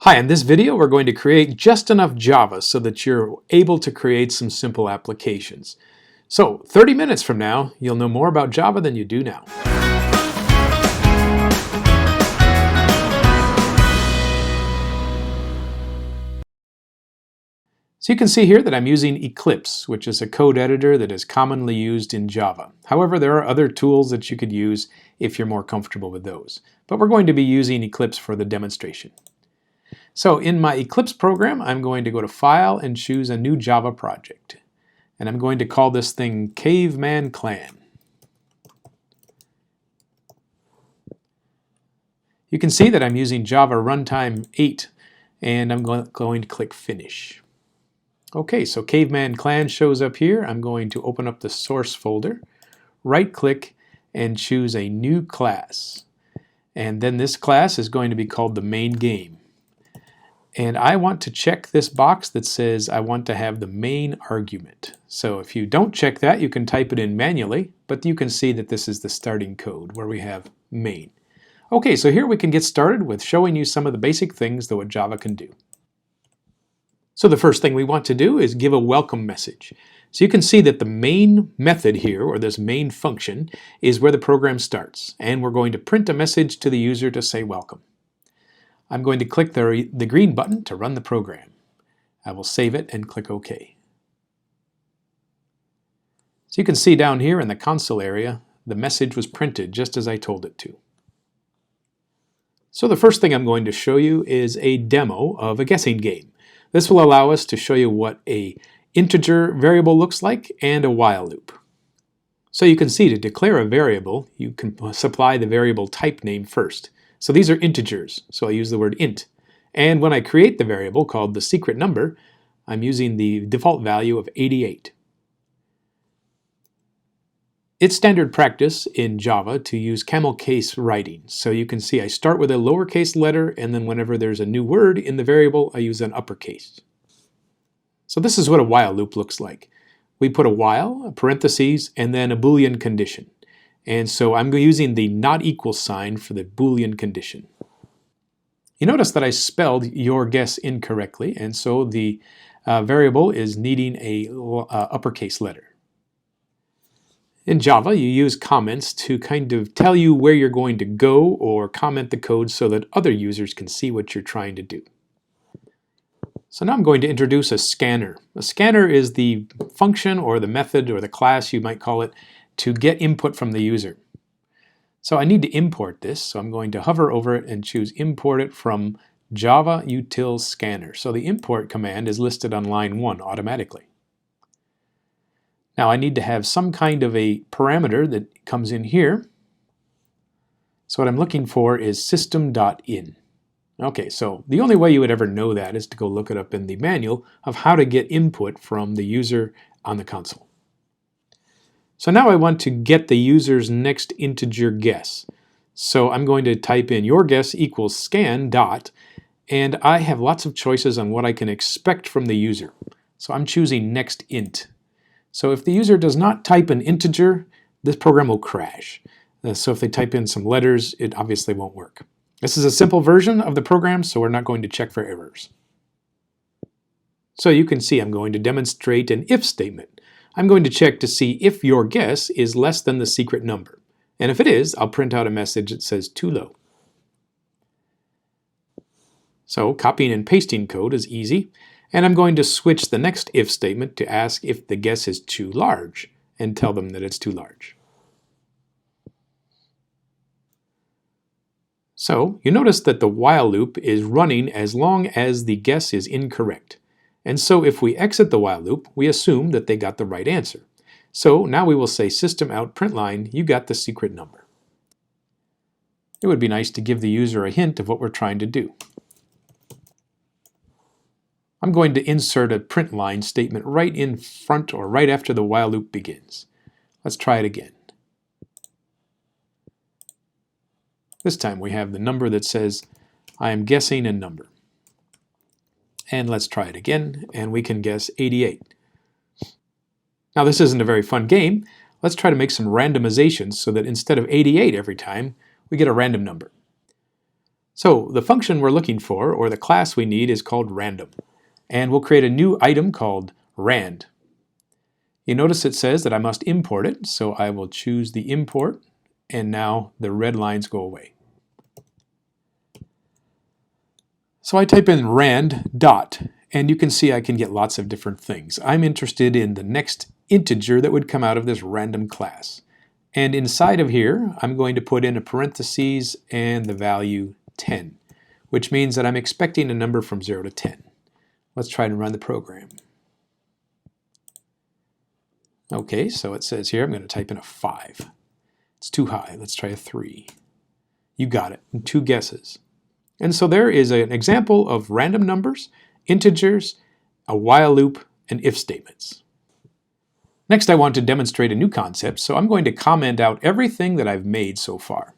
Hi, in this video we're going to create just enough Java so that you're able to create some simple applications. So 30 minutes from now, you'll know more about Java than you do now. So you can see here that I'm using Eclipse, which is a code editor that is commonly used in Java. However, there are other tools that you could use if you're more comfortable with those. But we're going to be using Eclipse for the demonstration. So in my Eclipse program, I'm going to go to File and choose a new Java project. And I'm going to call this thing Caveman Clan. You can see that I'm using Java Runtime 8, and I'm going to click Finish. Okay, so Caveman Clan shows up here. I'm going to open up the source folder, right-click, and choose a new class. And then this class is going to be called the main game. And I want to check this box that says I want to have the main argument. So if you don't check that, you can type it in manually, but you can see that this is the starting code where we have main. Okay, so here we can get started with showing you some of the basic things that what Java can do. So the first thing we want to do is give a welcome message. So you can see that the main method here, or this main function, is where the program starts. And we're going to print a message to the user to say welcome. I'm going to click the green button to run the program. I will save it and click OK. So you can see down here in the console area, the message was printed just as I told it to. So the first thing I'm going to show you is a demo of a guessing game. This will allow us to show you what an integer variable looks like and a while loop. So you can see to declare a variable, you can supply the variable type name first. So these are integers, so I use the word int. And when I create the variable called the secret number, I'm using the default value of 88. It's standard practice in Java to use camel case writing. So you can see I start with a lowercase letter, and then whenever there's a new word in the variable, I use an uppercase. So this is what a while loop looks like. We put a while, a parentheses, and then a Boolean condition. And so I'm using the not equal sign for the Boolean condition. You notice that I spelled your guess incorrectly, and so the variable is needing a uppercase letter. In Java, you use comments to kind of tell you where you're going to go or comment the code so that other users can see what you're trying to do. So now I'm going to introduce a scanner. A scanner is the function or the method or the class, you might call it, to get input from the user. So I need to import this, so I'm going to hover over it and choose import it from Java util scanner. So the import command is listed on line 1 automatically. Now I need to have some kind of a parameter that comes in here. So what I'm looking for is system.in. Okay, so the only way you would ever know that is to go look it up in the manual of how to get input from the user on the console. So now I want to get the user's next integer guess. So I'm going to type in your guess equals scan dot, and I have lots of choices on what I can expect from the user. So I'm choosing next int. So if the user does not type an integer, this program will crash. So if they type in some letters, it obviously won't work. This is a simple version of the program, so we're not going to check for errors. So you can see I'm going to demonstrate an if statement. I'm going to check to see if your guess is less than the secret number. And if it is, I'll print out a message that says too low. So copying and pasting code is easy. And I'm going to switch the next if statement to ask if the guess is too large and tell them that it's too large. So you notice that the while loop is running as long as the guess is incorrect. And so if we exit the while loop, we assume that they got the right answer. So now we will say system out println, you got the secret number. It would be nice to give the user a hint of what we're trying to do. I'm going to insert a println statement right in front or right after the while loop begins. Let's try it again. This time we have the number that says, I am guessing a number. And let's try it again, and we can guess 88. Now this isn't a very fun game. Let's try to make some randomizations so that instead of 88 every time, we get a random number. So the function we're looking for, or the class we need, is called random. And we'll create a new item called rand. You notice it says that I must import it, so I will choose the import, and now the red lines go away. So I type in rand dot, and you can see I can get lots of different things. I'm interested in the next integer that would come out of this random class. And inside of here, I'm going to put in a parentheses and the value 10, which means that I'm expecting a number from 0 to 10. Let's try to run the program. Okay, so it says here I'm going to type in a 5. It's too high. Let's try a 3. You got it. 2 guesses. And so there is an example of random numbers, integers, a while loop, and if statements. Next, I want to demonstrate a new concept, so I'm going to comment out everything that I've made so far.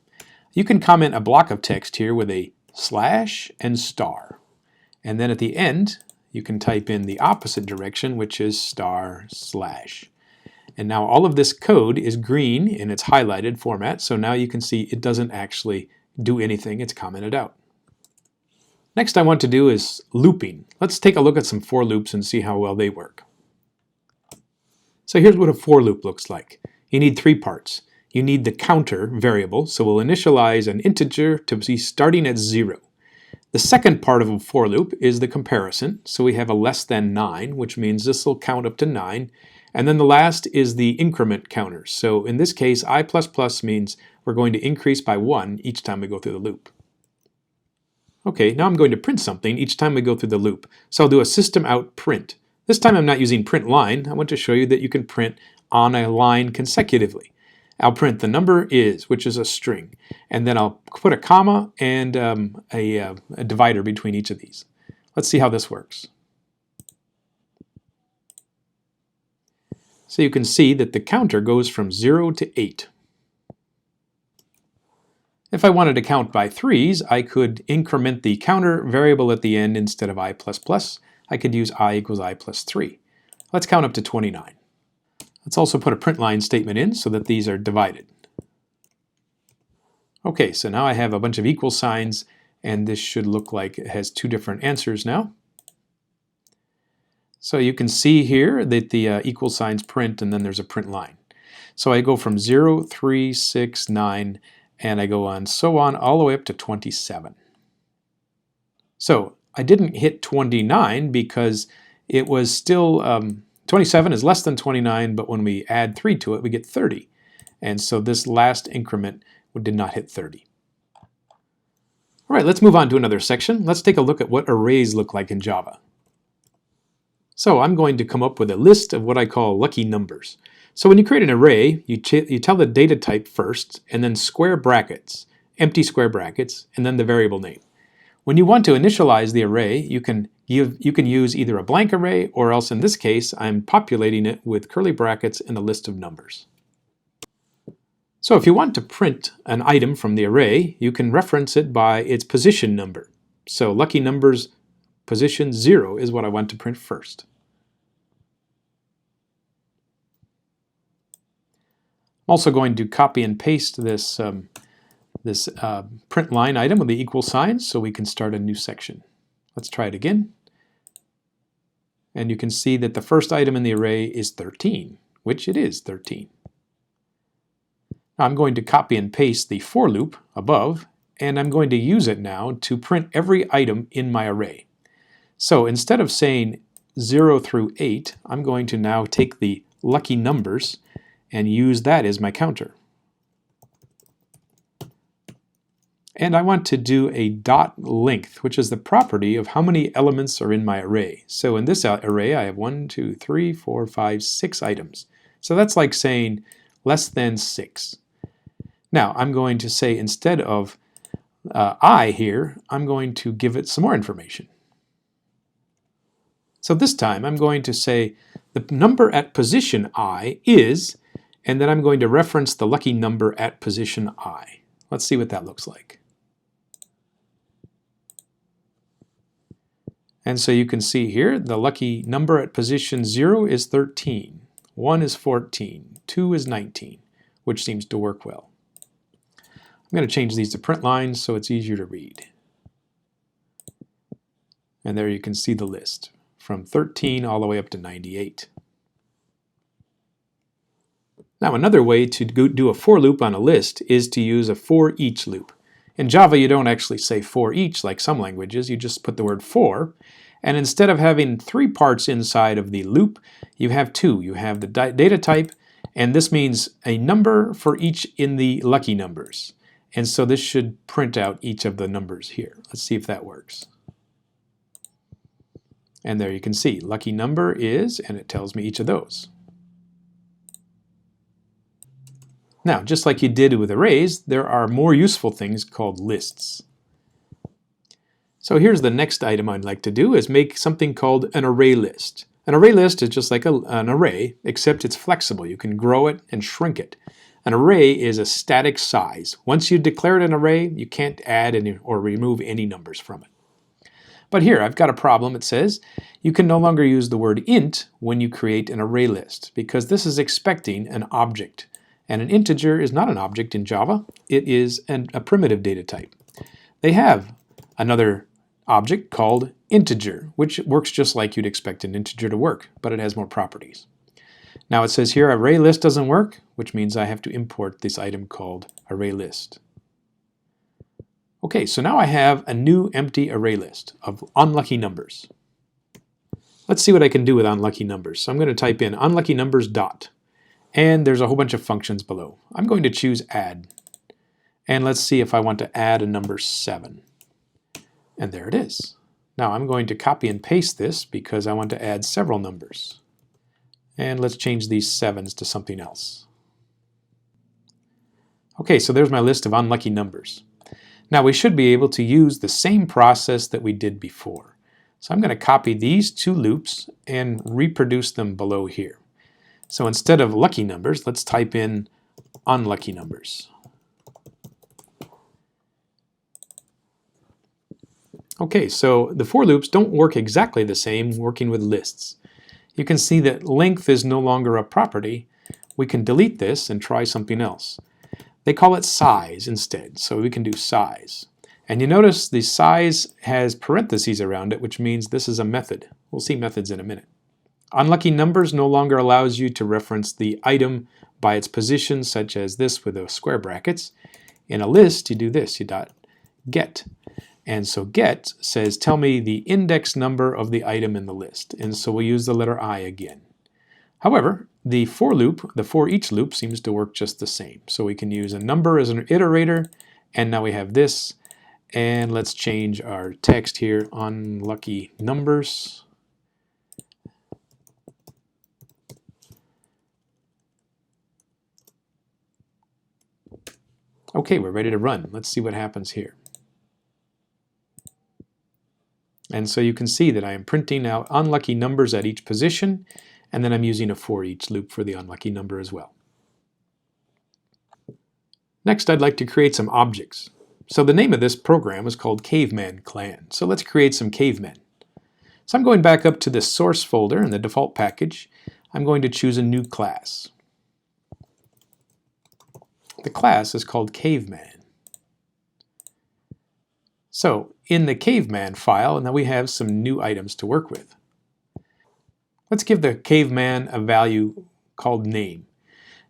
You can comment a block of text here with a slash and star. And then at the end, you can type in the opposite direction, which is star slash. And now all of this code is green in its highlighted format, so now you can see it doesn't actually do anything, it's commented out. Next I want to do is looping. Let's take a look at some for loops and see how well they work. So here's what a for loop looks like. You need 3 parts. You need the counter variable, so we'll initialize an integer to be starting at 0. The second part of a for loop is the comparison, so we have a less than 9, which means this will count up to 9. And then the last is the increment counter. So in this case, I++ means we're going to increase by 1 each time we go through the loop. Okay, now I'm going to print something each time we go through the loop. So I'll do a system out print. This time I'm not using print line. I want to show you that you can print on a line consecutively. I'll print the number is, which is a string, and then I'll put a comma and a divider between each of these. Let's see how this works. So you can see that the counter goes from 0 to 8. If I wanted to count by 3s, I could increment the counter variable at the end instead of I++. I could use I equals I plus 3. Let's count up to 29. Let's also put a print line statement in so that these are divided. Okay, so now I have a bunch of equal signs, and this should look like it has 2 different answers now. So you can see here that the equal signs print, and then there's a print line. So I go from 0, 3, 6, 9, and I go on so on all the way up to 27. So I didn't hit 29 because it was still 27 is less than 29, but when we add 3 to it, we get 30. And so this last increment did not hit 30. All right, let's move on to another section. Let's take a look at what arrays look like in Java. So I'm going to come up with a list of what I call lucky numbers. So when you create an array, you tell the data type first, and then square brackets, empty square brackets, and then the variable name. When you want to initialize the array, you can use either a blank array, or else in this case, I'm populating it with curly brackets and a list of numbers. So if you want to print an item from the array, you can reference it by its position number. So lucky numbers position 0 is what I want to print first. I'm also going to copy and paste this print line item with the equal signs so we can start a new section. Let's try it again. And you can see that the first item in the array is 13, which it is 13. Now I'm going to copy and paste the for loop above, and I'm going to use it now to print every item in my array. So instead of saying 0 through 8, I'm going to now take the lucky numbers and use that as my counter. And I want to do a dot length, which is the property of how many elements are in my array. So in this array, I have 1, 2, 3, 4, 5, 6 items. So that's like saying less than 6. Now I'm going to say instead of I here, I'm going to give it some more information. So this time I'm going to say the number at position I is, and then I'm going to reference the lucky number at position I. Let's see what that looks like. And so you can see here the lucky number at position 0 is 13, 1 is 14, 2 is 19, which seems to work well. I'm going to change these to print lines so it's easier to read. And there you can see the list from 13 all the way up to 98. Now another way to do a for loop on a list is to use a for each loop. In Java you don't actually say for each like some languages, you just put the word for, and instead of having 3 parts inside of the loop, you have 2. You have the data type, and this means a number for each in the lucky numbers. And so this should print out each of the numbers here. Let's see if that works. And there you can see, lucky number is, and it tells me each of those. Now, just like you did with arrays, there are more useful things called lists. So here's the next item I'd like to do, is make something called an array list. An array list is just like an array, except it's flexible. You can grow it and shrink it. An array is a static size. Once you declare it an array, you can't add any or remove any numbers from it. But here, I've got a problem. It says you can no longer use the word int when you create an array list, because this is expecting an object. And an integer is not an object in Java. It is a primitive data type. They have another object called integer, which works just like you'd expect an integer to work, but it has more properties. Now it says here array list doesn't work, which means I have to import this item called array list. Okay, so now I have a new empty array list of unlucky numbers. Let's see what I can do with unlucky numbers. So I'm going to type in unlucky numbers dot. And there's a whole bunch of functions below. I'm going to choose add. And let's see if I want to add a number 7. And there it is. Now I'm going to copy and paste this because I want to add several numbers. And let's change these 7s to something else. Okay, so there's my list of unlucky numbers. Now we should be able to use the same process that we did before. So I'm going to copy these 2 loops and reproduce them below here. So instead of lucky numbers, let's type in unlucky numbers. Okay, so the for loops don't work exactly the same working with lists. You can see that length is no longer a property. We can delete this and try something else. They call it size instead, so we can do size. And you notice the size has parentheses around it, which means this is a method. We'll see methods in a minute. Unlucky numbers no longer allows you to reference the item by its position, such as this with the square brackets. In a list, you do this, you dot get. And so get says, tell me the index number of the item in the list. And so we'll use the letter I again. However, the for loop, the for each loop, seems to work just the same. So we can use a number as an iterator, and now we have this. And let's change our text here, unlucky numbers. Okay, we're ready to run. Let's see what happens here. And so you can see that I am printing out unlucky numbers at each position, and then I'm using a for each loop for the unlucky number as well. Next, I'd like to create some objects. So the name of this program is called Caveman Clan. So let's create some cavemen. So I'm going back up to the source folder in the default package. I'm going to choose a new class. The class is called Caveman. So in the Caveman file, now we have some new items to work with. Let's give the Caveman a value called name.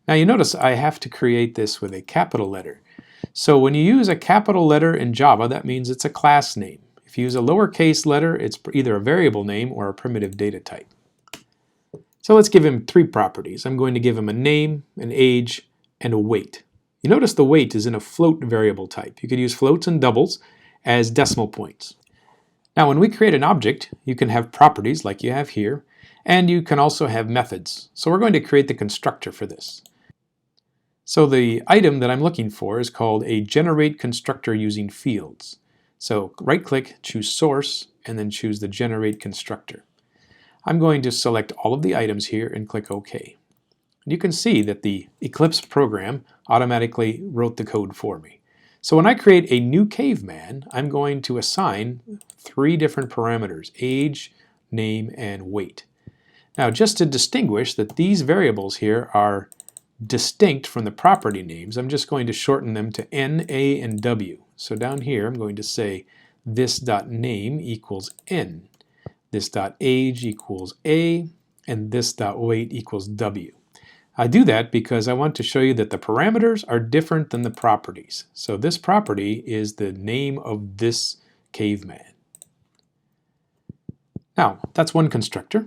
Now you notice I have to create this with a capital letter. So when you use a capital letter in Java, that means it's a class name. If you use a lowercase letter, it's either a variable name or a primitive data type. So let's give him 3 properties. I'm going to give him a name, an age, and a weight. You notice the weight is in a float variable type. You could use floats and doubles as decimal points. Now when we create an object, you can have properties like you have here, and you can also have methods. So we're going to create the constructor for this. So the item that I'm looking for is called a generate constructor using fields. So right-click, choose source, and then choose the generate constructor. I'm going to select all of the items here and click OK. You can see that the Eclipse program automatically wrote the code for me. So when I create a new caveman, I'm going to assign 3 different parameters, age, name, and weight. Now just to distinguish that these variables here are distinct from the property names, I'm just going to shorten them to N, A, and W. So down here I'm going to say this.name equals n, this.age equals a, and this.weight equals w. I do that because I want to show you that the parameters are different than the properties. So this property is the name of this caveman. Now, that's one constructor.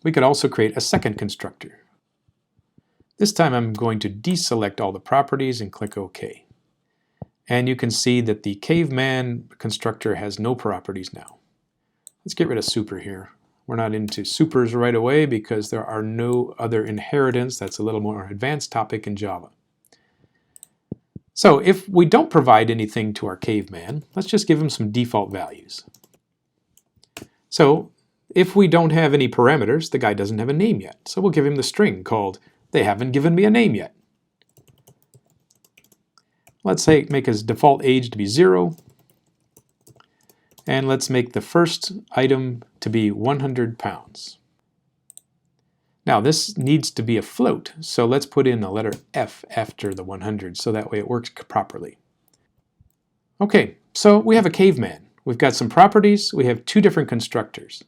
We could also create a second constructor. This time I'm going to deselect all the properties and click OK. And you can see that the caveman constructor has no properties now. Let's get rid of super here. We're not into supers right away because there are no other inheritance. That's a little more advanced topic in Java. So if we don't provide anything to our caveman, let's just give him some default values. So if we don't have any parameters, the guy doesn't have a name yet. So we'll give him the string called, "They haven't given me a name yet." Let's say make his default age to be 0. And let's make the first item to be 100 pounds. Now this needs to be a float, so let's put in the letter F after the 100 so that way it works properly. Okay, so we have a caveman. We've got some properties, we have two different constructors.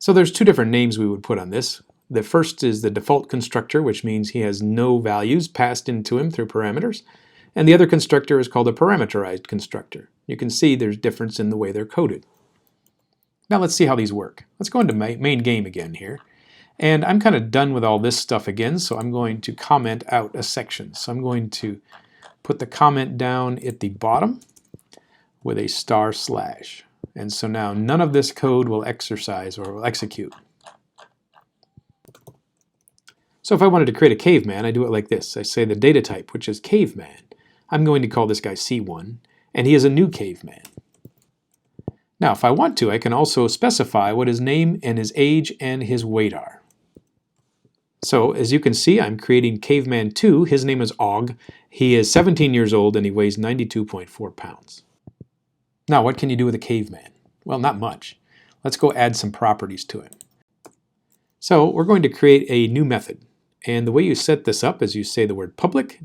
So there's two different names we would put on this. The first is the default constructor, which means he has no values passed into him through parameters. And the other constructor is called a parameterized constructor. You can see there's difference in the way they're coded. Now let's see how these work. Let's go into main game again here. And I'm kind of done with all this stuff again, so I'm going to comment out a section. So I'm going to put the comment down at the bottom with a */. And so now none of this code will exercise or will execute. So if I wanted to create a caveman, I do it like this. I say the data type, which is caveman. I'm going to call this guy C1, and he is a new caveman. Now, if I want to, I can also specify what his name and his age and his weight are. So, as you can see, I'm creating caveman 2. His name is Og. He is 17 years old, and he weighs 92.4 pounds. Now, what can you do with a caveman? Well, not much. Let's go add some properties to him. So, we're going to create a new method. And the way you set this up is you say the word public,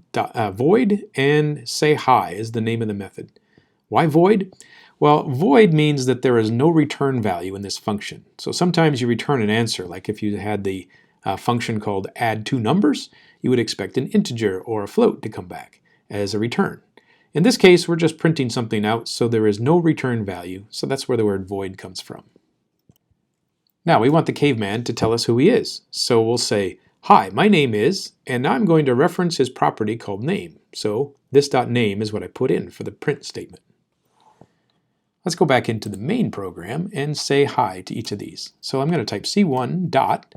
void, and say hi is the name of the method. Why void? Well, void means that there is no return value in this function. So sometimes you return an answer, like if you had the function called add two numbers, you would expect an integer or a float to come back as a return. In this case, we're just printing something out, so there is no return value, so that's where the word void comes from. Now we want the caveman to tell us who he is, so we'll say, "Hi, my name is," and now I'm going to reference his property called name. So this.name is what I put in for the print statement. Let's go back into the main program and say hi to each of these. So I'm going to type C1 dot,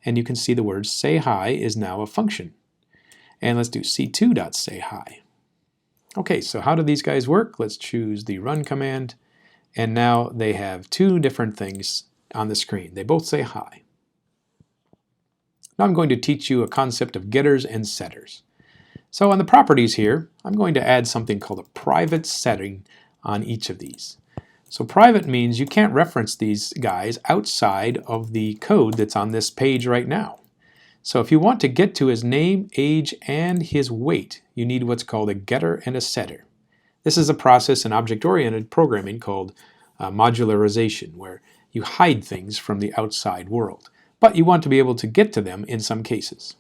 and you can see the word say hi is now a function. And let's do C2 dot say hi. Okay, so how do these guys work? Let's choose the run command, and now they have two different things on the screen. They both say hi. Now I'm going to teach you a concept of getters and setters. So on the properties here, I'm going to add something called a private setting on each of these. So private means you can't reference these guys outside of the code that's on this page right now. So if you want to get to his name, age, and his weight, you need what's called a getter and a setter. This is a process in object-oriented programming called modularization, where you hide things from the outside world. But you want to be able to get to them in some cases.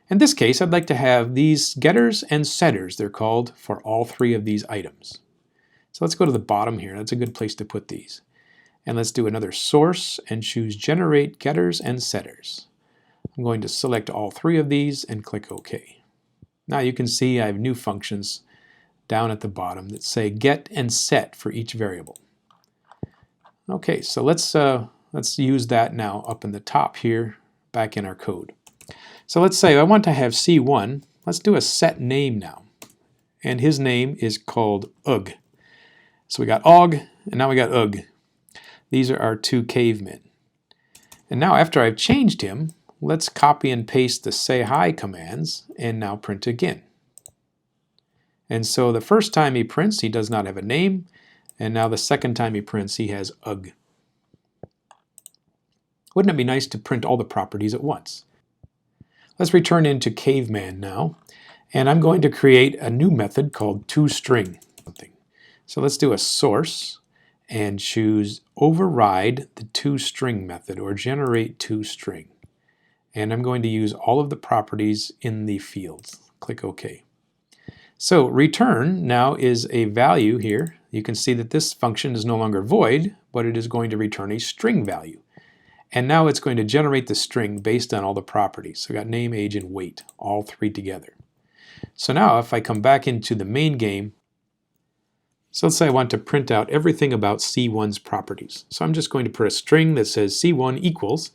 In this case, I'd like to have these getters and setters, they're called, for all three of these items. So let's go to the bottom here. That's a good place to put these. And let's do another source and choose generate getters and setters. I'm going to select all three of these and click OK. Now you can see I have new functions down at the bottom that say get and set for each variable. Okay, so let's use that now up in the top here, back in our code. So let's say I want to have C1. Let's do a set name now. And his name is called Ugh. So we got Og, and now we got Ugh. These are our two cavemen. And now after I've changed him, let's copy and paste the say hi commands and now print again. And so the first time he prints, he does not have a name. And now the second time he prints, he has Ugh. Wouldn't it be nice to print all the properties at once? Let's return into caveman now. And I'm going to create a new method called toString. So let's do a source and choose override the toString method, or generate toString. And I'm going to use all of the properties in the fields. Click OK. So return now is a value here. You can see that this function is no longer void, but it is going to return a string value. And now it's going to generate the string based on all the properties. So I got name, age, and weight, all three together. So now if I come back into the main game, so let's say I want to print out everything about C1's properties. So I'm just going to put a string that says C1 equals,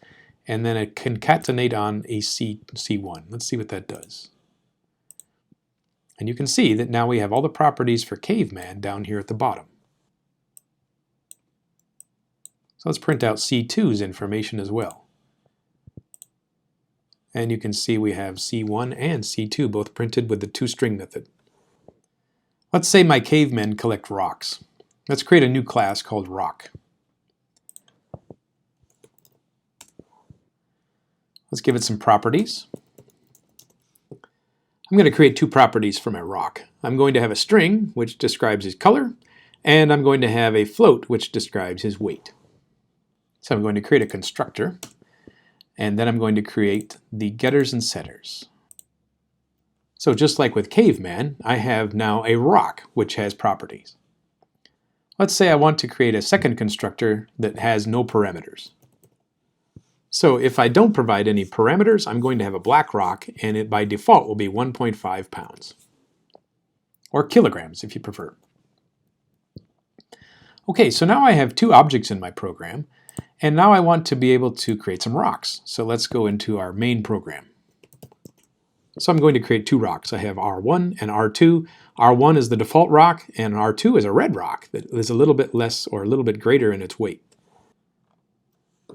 and then I concatenate on a C1. Let's see what that does. And you can see that now we have all the properties for caveman down here at the bottom. So let's print out C2's information as well. And you can see we have C1 and C2 both printed with the toString method. Let's say my cavemen collect rocks. Let's create a new class called rock. Let's give it some properties. I'm going to create two properties for my rock. I'm going to have a string, which describes his color, and I'm going to have a float, which describes his weight. So I'm going to create a constructor, and then I'm going to create the getters and setters. So just like with caveman, I have now a rock, which has properties. Let's say I want to create a second constructor that has no parameters. So if I don't provide any parameters, I'm going to have a black rock, and it by default will be 1.5 pounds. Or kilograms if you prefer. Okay, so now I have two objects in my program, and now I want to be able to create some rocks. So let's go into our main program. So I'm going to create two rocks. I have R1 and R2. R1 is the default rock, and R2 is a red rock that is a little bit less or a little bit greater in its weight.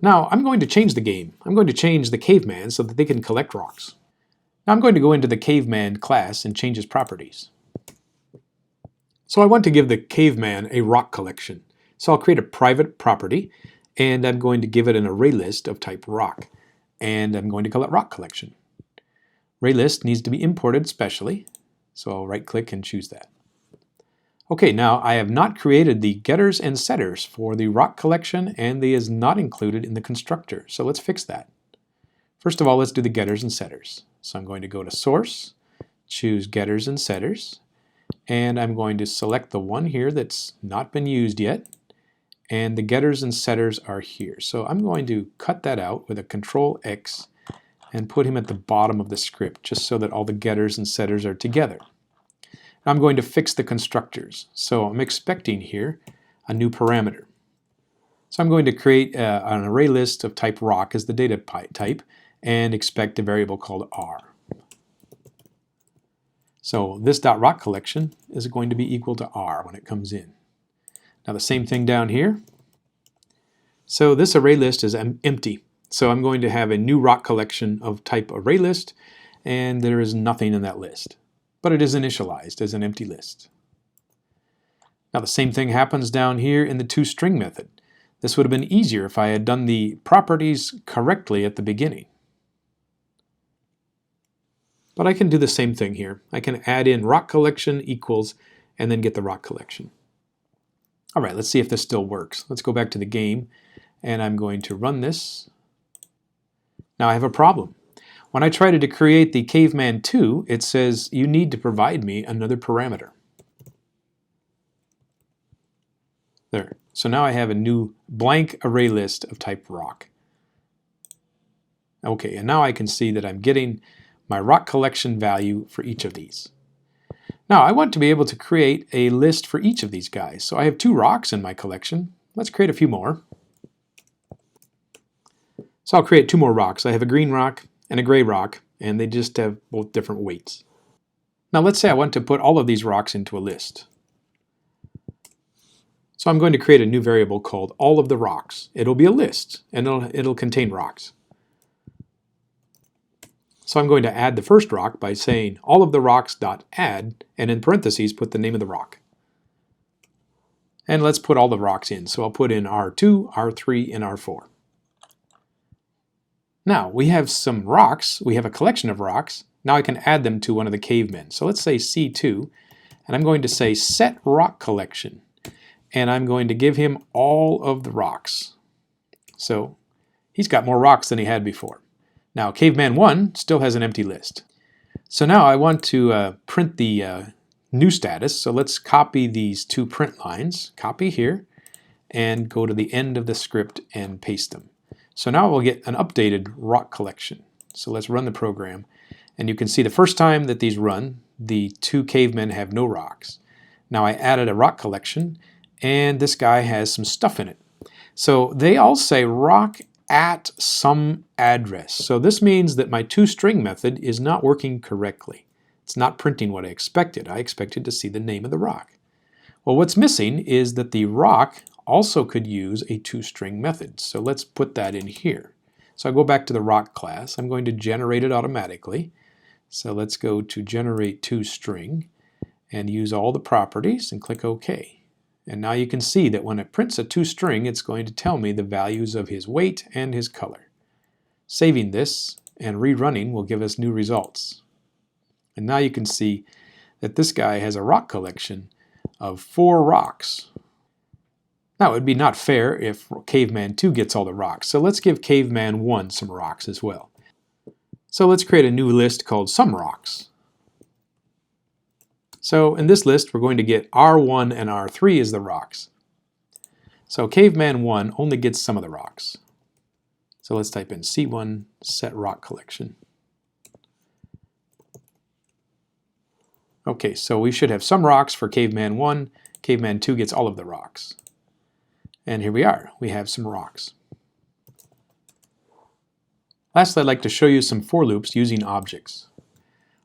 Now I'm going to change the game. I'm going to change the caveman so that they can collect rocks. Now I'm going to go into the caveman class and change his properties. So I want to give the caveman a rock collection. So I'll create a private property, and I'm going to give it an ArrayList of type rock. And I'm going to call it rock collection. ArrayList needs to be imported specially, so I'll right-click and choose that. Okay, now I have not created the getters and setters for the rock collection, and they is not included in the constructor. So let's fix that. First of all, let's do the getters and setters. So I'm going to go to Source, choose Getters and Setters, and I'm going to select the one here that's not been used yet, and the getters and setters are here. So I'm going to cut that out with a Control X and put him at the bottom of the script, just so that all the getters and setters are together. I'm going to fix the constructors. So I'm expecting here a new parameter. So I'm going to create an ArrayList of type rock as the data type and expect a variable called R. So this .rock collection is going to be equal to R when it comes in. Now the same thing down here. So this ArrayList is empty. So I'm going to have a new rock collection of type ArrayList, and there is nothing in that list. But it is initialized as an empty list. Now the same thing happens down here in the toString method. This would have been easier if I had done the properties correctly at the beginning. But I can do the same thing here. I can add in rock collection equals and then get the rock collection. All right, let's see if this still works. Let's go back to the game, and I'm going to run this. Now I have a problem. When I try to create the caveman 2, it says you need to provide me another parameter. There. So now I have a new blank ArrayList of type rock. Okay, and now I can see that I'm getting my rock collection value for each of these. Now I want to be able to create a list for each of these guys. So I have 2 rocks in my collection. Let's create a few more. So I'll create 2 more rocks. I have a green rock and a gray rock, and they just have both different weights. Now let's say I want to put all of these rocks into a list. So I'm going to create a new variable called all of the rocks. It'll be a list, and it'll contain rocks. So I'm going to add the first rock by saying all of the rocks.add, and in parentheses put the name of the rock. And let's put all the rocks in. So I'll put in R2, R3, and R4. Now we have some rocks, we have a collection of rocks. Now I can add them to one of the cavemen. So let's say C2, and I'm going to say set rock collection. and I'm going to give him all of the rocks. So he's got more rocks than he had before. Now Caveman 1 still has an empty list. So now I want to print the new status, so let's copy these two print lines, copy here, and go to the end of the script and paste them. So now we'll get an updated rock collection. So let's run the program, and you can see the first time that these run, the two cavemen have no rocks. Now I added a rock collection, and this guy has some stuff in it. So they all say rock at some address. So this means that my toString method is not working correctly. It's not printing what I expected. I expected to see the name of the rock. Well, what's missing is that the rock also could use a toString method. So let's put that in here. So I go back to the rock class. I'm going to generate it automatically. So let's go to generate toString and use all the properties and click OK. And now you can see that when it prints a toString, it's going to tell me the values of his weight and his color. Saving this and rerunning will give us new results. And now you can see that this guy has a rock collection of 4 rocks. Now it would be not fair if Caveman 2 gets all the rocks, so let's give Caveman 1 some rocks as well. So let's create a new list called Some Rocks. So in this list we're going to get R1 and R3 as the rocks. So Caveman 1 only gets some of the rocks. So let's type in C1 set rock collection. Okay, so we should have some rocks for Caveman 1. Caveman 2 gets all of the rocks. And here we are. We have some rocks. Lastly, I'd like to show you some for loops using objects.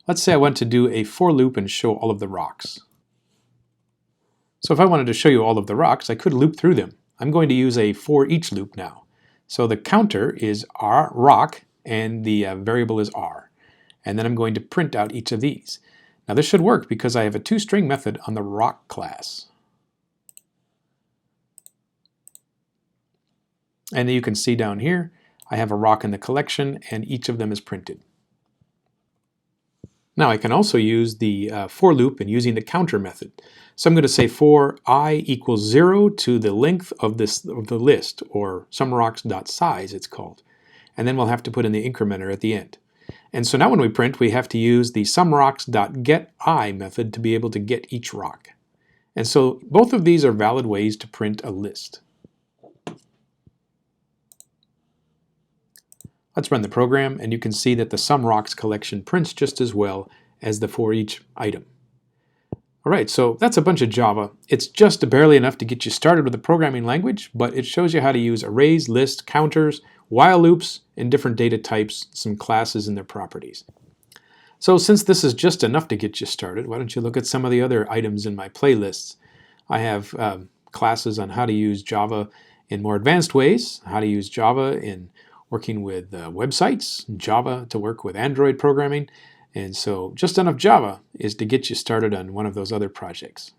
Let's say I want to do a for loop and show all of the rocks. So if I wanted to show you all of the rocks, I could loop through them. I'm going to use a for each loop now. So the counter is r rock and the variable is r. And then I'm going to print out each of these. Now this should work because I have a toString method on the rock class. And you can see down here, I have a rock in the collection and each of them is printed. Now I can also use the for loop and using the counter method. So I'm going to say for I equals 0 to the length of the list, or somerocks.size it's called. And then we'll have to put in the incrementer at the end. And so now when we print, we have to use the somerocks.getI method to be able to get each rock. And so both of these are valid ways to print a list. Let's run the program, and you can see that the SumRocks collection prints just as well as the Foreach item. All right, so that's a bunch of Java. It's just barely enough to get you started with the programming language, but it shows you how to use arrays, lists, counters, while loops, and different data types, some classes and their properties. So since this is just enough to get you started, why don't you look at some of the other items in my playlists. I have classes on how to use Java in more advanced ways, how to use Java in working with websites, Java to work with Android programming, and so just enough Java is to get you started on one of those other projects.